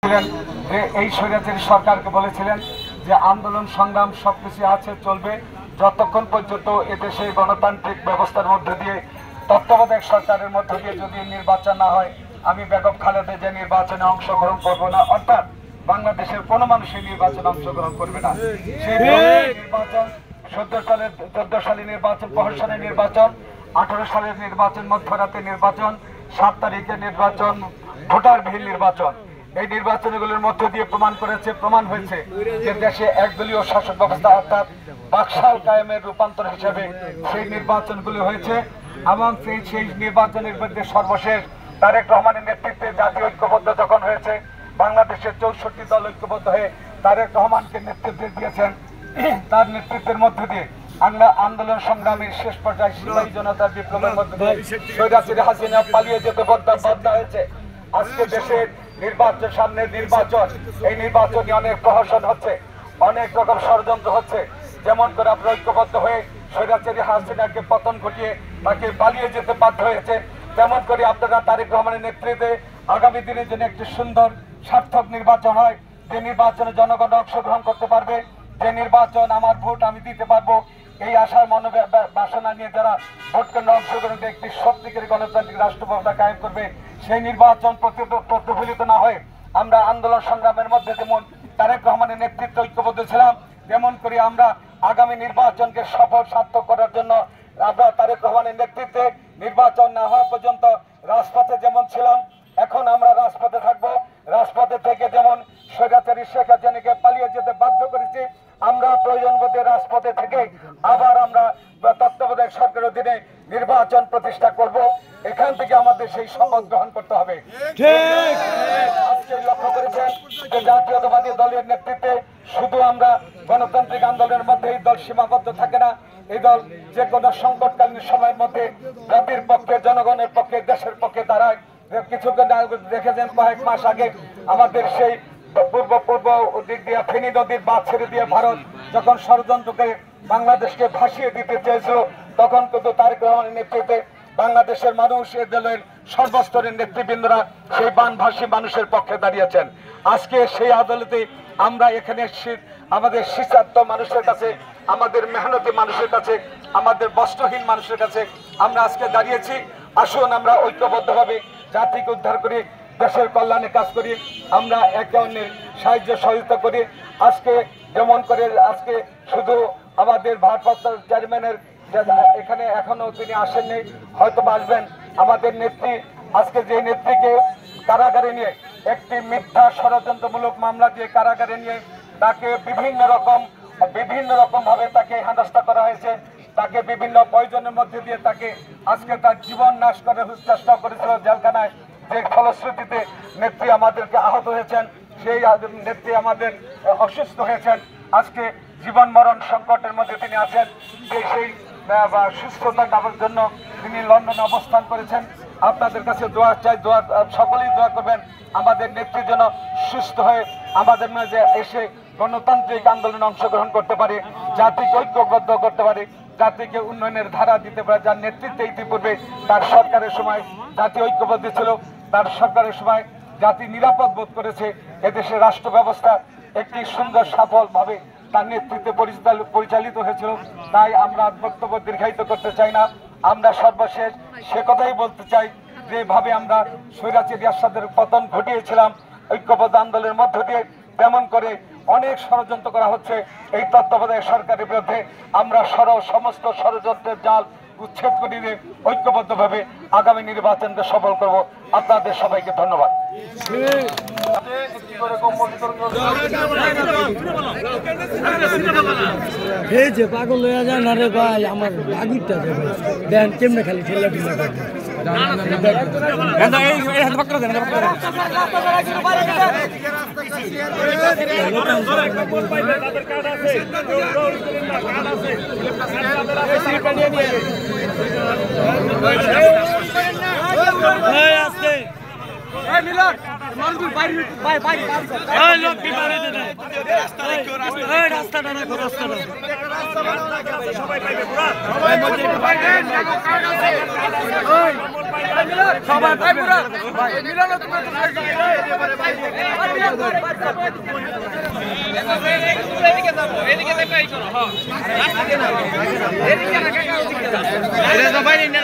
বলেছিলেন যে এই স্বৈরাচারী সরকারকে বলেছিলেন যে আন্দোলন সংগ্রাম সবকিছু আছে চলবে যতক্ষণ পর্যন্ত এদেশে গণতান্ত্রিক ব্যবস্থার মধ্যে দিয়ে তত্ত্বাবধায়ক সরকারের মধ্যে দিয়ে যদি নির্বাচন না হয় আমি বেগম খালেদা যে নির্বাচনে অংশগ্রহণ করব না, অর্থাৎ বাংলাদেশের কোনো মানুষই নির্বাচনে অংশগ্রহণ করবে না। সেই নির্বাচন 14 সালের নির্বাচন, 15 সালের নির্বাচন, 18 সালের নির্বাচন, মধ্যরাতে নির্বাচন, 7 তারিখে নির্বাচন, ভোটারবিহীন নির্বাচন, এই নির্বাচনগুলোর মধ্য দিয়ে প্রমাণ হয়েছে যে দেশে একদলীয় শাসক ব্যবস্থা অর্থাৎ বাকশাল কায়েমের রূপান্তর হিসেবে সেই নির্বাচনগুলো হয়েছে। এবং সেই নির্বাচনের মধ্যে সর্বশেষ তারেক রহমানের নেতৃত্বে জাতীয় ঐক্যবদ্ধ যখন হয়েছে, বাংলাদেশের 64 দল ঐক্যবদ্ধ হয়ে তারেক রহমানকে নেতৃত্ব দিয়েছেন। তার নেতৃত্বের মধ্য দিয়ে আমরা আন্দোলন সংগ্রামের শেষ পর্যায়ে সিপাহী জনতার বিপ্লবের মধ্য দিয়ে স্বৈরাচারী হাসিনা পালিয়ে যেতে বাধ্য হয়েছে। আজকে দেশের নির্বাচন, সামনে নির্বাচন, এই নির্বাচনে অনেক প্রহসন হচ্ছে, অনেক রকম ষড়যন্ত্র হচ্ছে। যেমন করে আপনারা ঐক্যবদ্ধ হয়ে স্বৈরাচারী হাসিনাকে পতন ঘটিয়ে তাকে পালিয়ে যেতে বাধ্য হয়েছে, তেমন করে আপনারা তারেক রহমানের নেতৃত্বে আগামী দিনের জন্য একটি সুন্দর সার্থক নির্বাচন হয়, যে নির্বাচনে জনগণ অংশগ্রহণ করতে পারবে, যে নির্বাচন আমার ভোট আমি দিতে পারবো, এই আশার বাসনা নিয়ে যারা ভোট কেন্দ্রে অংশগ্রহণ করে একটি সত্যিকারী গণতান্ত্রিক রাষ্ট্র ব্যবস্থা কায়েম করবে, সেই নির্বাচন প্রতিফলিত না হয়ে আমরা আন্দোলন সংগ্রামের মধ্যে যেমন তারেক রহমানের নেতৃত্বে ঐক্যবদ্ধ ছিলাম, তেমন করে আমরা আগামী নির্বাচনকে সফল সার্থক করার জন্য আমরা তারেক রহমানের নেতৃত্বে নির্বাচন না হওয়া পর্যন্ত রাজপথে যেমন ছিলাম, এখন আমরা রাজপথে থাকবো। রাজপথে থেকে যেমন স্বৈরাচারী শেখ হাসিনাকে পালিয়ে যেতে বাধ্য করেছি, আমরা প্রয়োজন বোধে রাজপথে থেকে আবার আমরা তত্ত্বাবধায়ক সরকারের অধীনে নির্বাচন প্রতিষ্ঠা করব। এখান থেকে আমাদের সেই শপথ গ্রহণ করতে হবে। আজকে লক্ষ্য করেছেন যে জাতীয়তাবাদী দলের নেতৃত্বে শুধু আমরা গণতান্ত্রিক আন্দোলনের মধ্যে এই দল সীমাবদ্ধ থাকে না, এই দল যে কোনো সংকটকালীন সময়ের মধ্যে জাতির পক্ষে, জনগণের পক্ষে, দেশের পক্ষে দাঁড়ায়। কিছুক্ষণ দেখেছেন কয়েক মাস আগে আমাদের সেই পূর্ব দিক দিয়ে ফেনী নদীর বাঁধ ছেড়ে দিয়ে ভারত যখন ষড়যন্ত্রকে বাংলাদেশকে ভাসিয়ে দিতে চেয়েছিল, তখন কিন্তু তারেক রহমানের নেতৃত্বে বাংলাদেশের মানুষ, এ দলের সর্বস্তরের নেতৃবৃন্দরা সেই বানভাসী মানুষের পক্ষে দাঁড়িয়েছেন। আজকে সেই আদালতে আমরা এখানে আমাদের শীর্ষার্থ মানুষের কাছে, আমাদের মেহনতি মানুষের কাছে, আমাদের বস্ত্রহীন মানুষের কাছে আমরা আজকে দাঁড়িয়েছি। আসুন আমরা ঐক্যবদ্ধভাবে জাতিকে উদ্ধার করি, দেশের কল্যাণে কাজ করি, আমরা একে অন্যের সাহায্য সহযোগিতা করি। আজকে যেমন করে আজকে শুধু আমাদের ভারপ্রাপ্ত চেয়ারম্যানের এখানে এখনো তিনি আসেননি, হয়তো আসবেন। আমাদের নেত্রী, আজকে যে নেত্রীকে কারাগারে নিয়ে একটি মিথ্যা ষড়যন্ত্রমূলক মামলা দিয়ে কারাগারে নিয়ে তাকে বিভিন্ন রকম ভাবে তাকে হেনস্থা করা হয়েছে, তাকে বিভিন্ন প্রয়োজনের মধ্যে দিয়ে তাকে আজকে তার জীবন নাশ করার চেষ্টা করেছিল জেলখানায়, যে ফলশ্রুতিতে নেত্রী আমাদেরকে আহত হয়েছেন, সেই নেত্রী আমাদের অসুস্থ হয়েছেন। আজকে জীবন মরণ সংকটের মধ্যে তিনি আছেন, যে সেই সুস্থতা লাভের জন্য তিনি লন্ডনে অবস্থান করেছেন। আপনাদের কাছে দোয়া চাই, সকলেই দোয়া করবেন আমাদের নেত্রী যেন সুস্থ হয়ে আমাদের মাঝে এসে গণতান্ত্রিক আন্দোলনে অংশগ্রহণ করতে পারে, জাতিকে ঐক্যবদ্ধ করতে পারে, জাতিকে উন্নয়নের ধারা দিতে পারে। যার নেতৃত্বে ইতিপূর্বে তার সরকারের সময় জাতি ঐক্যবদ্ধ ছিল, তার সরকারের সময় জাতি নিরাপদ বোধ করেছে, এদেশের রাষ্ট্র ব্যবস্থা একটি সুন্দর সফলভাবে তার নেতৃত্বে পরিচালিত হয়েছিল। তাই আমরা বক্তব্য দীর্ঘায়িত করতে চাই না, আমরা সর্বশেষ সে কথাই বলতে চাই, যেভাবে আমরা স্বৈরাচারী এরশাদের পতন ঘটিয়েছিলাম ঐক্যবদ্ধ আন্দোলনের মধ্য দিয়ে, তেমন করে অনেক ষড়যন্ত্র করা হচ্ছে এই তত্ত্বাবধায়ক সরকারের বিরুদ্ধে। আমরা সমস্ত ষড়যন্ত্রের জাল উচ্ছেদ করে দিয়ে ঐক্যবদ্ধভাবে আগামী নির্বাচনকে সফল করব। আপনাদের সবাইকে ধন্যবাদ। এই যে পাগল হয়ে যায় না রে ভাই, আমার বাগিরটা দেবে দেন কেমনে খালি ঠেলা ঠেলা করে সবাই এদিকে